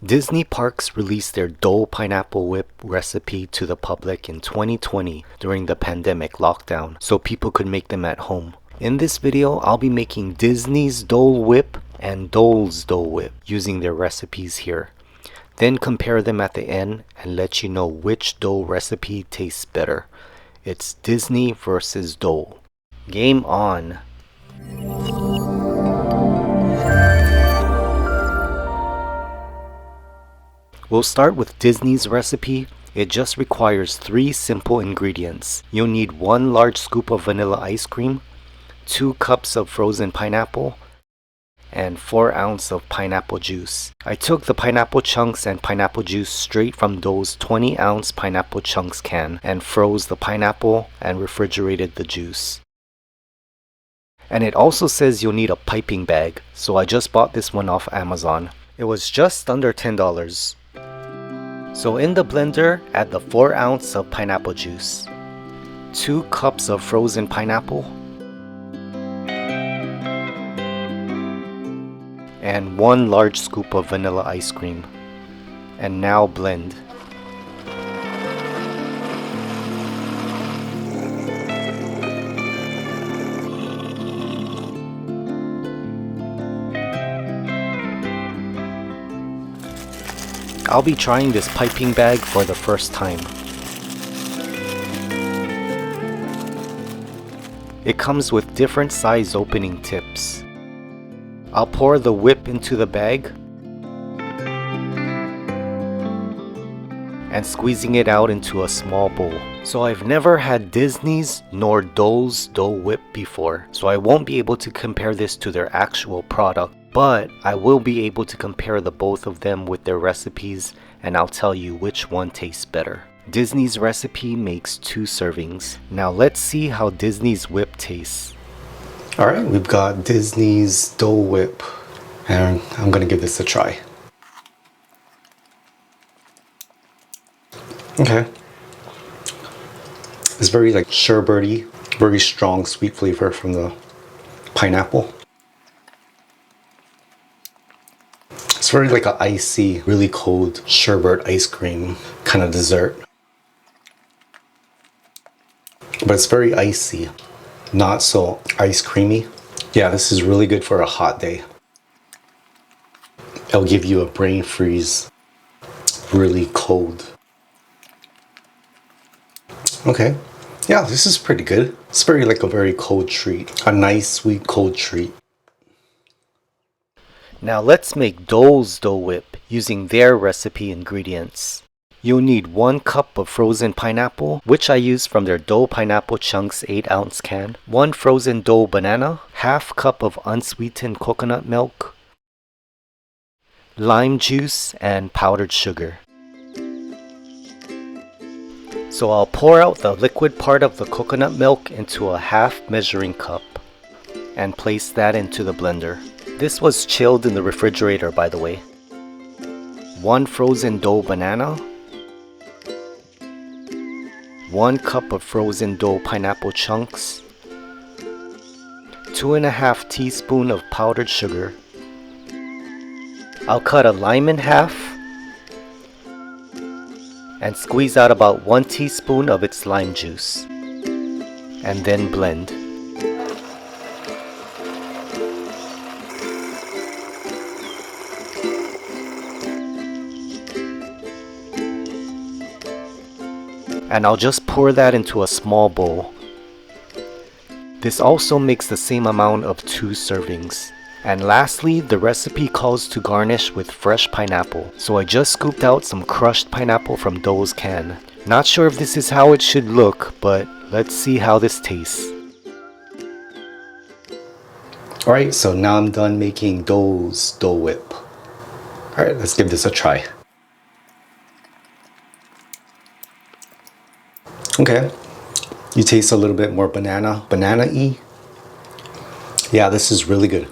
Disney parks released their Dole Pineapple Whip recipe to the public in 2020 during the pandemic lockdown so people could make them at home. In this video, I'll be making Disney's Dole Whip and Dole's Dole Whip using their recipes here. Then compare them at the end and let you know which Dole recipe tastes better. It's Disney versus Dole. Game on! We'll start with Disney's recipe. It just requires 3 simple ingredients. You'll need 1 large scoop of vanilla ice cream, 2 cups of frozen pineapple, and 4 ounces of pineapple juice. I took the pineapple chunks and pineapple juice straight from Dole's 20-ounce pineapple chunks can and froze the pineapple and refrigerated the juice. And it also says you'll need a piping bag, so I just bought this one off Amazon. It was just under $10. So in the blender, add the 4 ounces of pineapple juice, 2 cups of frozen pineapple, and 1 large scoop of vanilla ice cream. And now blend. I'll be trying this piping bag for the first time. It comes with different size opening tips. I'll pour the whip into the bag and squeezing it out into a small bowl. So I've never had Disney's nor Dole's Dole Whip before, so I won't be able to compare this to their actual product. But I will be able to compare the both of them with their recipes, and I'll tell you which one tastes better. Disney's recipe makes 2 servings. Now let's see how Disney's whip tastes. Alright, we've got Disney's Dole Whip, and I'm gonna give this a try. Okay. It's very sherbety, very strong sweet flavor from the pineapple. It's very an icy, really cold sherbet ice cream kind of dessert. But it's very icy, not so ice creamy. Yeah, this is really good for a hot day. It'll give you a brain freeze, really cold. Okay, yeah, this is pretty good. It's very a very cold treat, a nice sweet cold treat. Now let's make Dole's Dole Whip using their recipe ingredients. You'll need 1 cup of frozen pineapple, which I used from their Dole Pineapple Chunks 8-ounce can, 1 frozen Dole Banana, ½ cup of unsweetened coconut milk, lime juice, and powdered sugar. So I'll pour out the liquid part of the coconut milk into a ½ measuring cup and place that into the blender. This was chilled in the refrigerator, by the way. 1 frozen Dole Banana, 1 cup of frozen Dole Pineapple Chunks, 2½ teaspoons of powdered sugar. I'll cut a lime in half and squeeze out about 1 teaspoon of its lime juice, and then blend. And I'll just pour that into a small bowl. This also makes the same amount of 2 servings. And lastly, the recipe calls to garnish with fresh pineapple. So I just scooped out some crushed pineapple from Dole's can. Not sure if this is how it should look, but let's see how this tastes. Alright, so now I'm done making Dole's Dole Whip. Alright, let's give this a try. Okay, you taste a little bit more banana-y. Yeah, this is really good.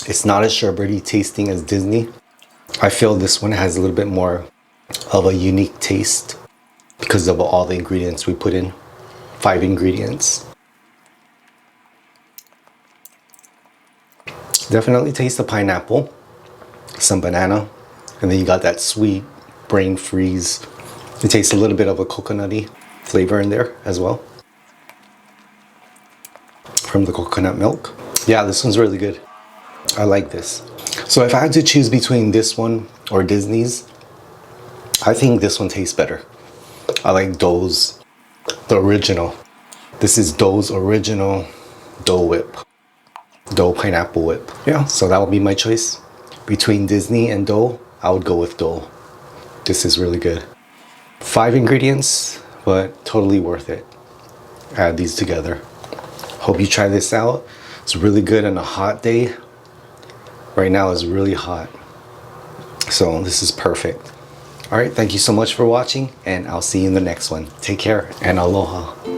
It's not as sherbety tasting as Disney. I feel this one has a little bit more of a unique taste because of all the ingredients we put in. 5 ingredients. Definitely taste the pineapple, some banana, and then you got that sweet brain freeze. It tastes a little bit of a coconutty flavor in there as well from the coconut milk. Yeah, this one's really good. I like this. So if I had to choose between this one or Disney's, I think this one tastes better. I like Dole's, the original. This is Dole's original Dole Whip. Dole Pineapple Whip. Yeah, so that would be my choice. Between Disney and Dole, I would go with Dole. This is really good. 5 ingredients, but totally worth it. Add these together. Hope you try this out. It's really good on a hot day. Right now it's really hot. So this is perfect. All right, thank you so much for watching, and I'll see you in the next one. Take care and aloha.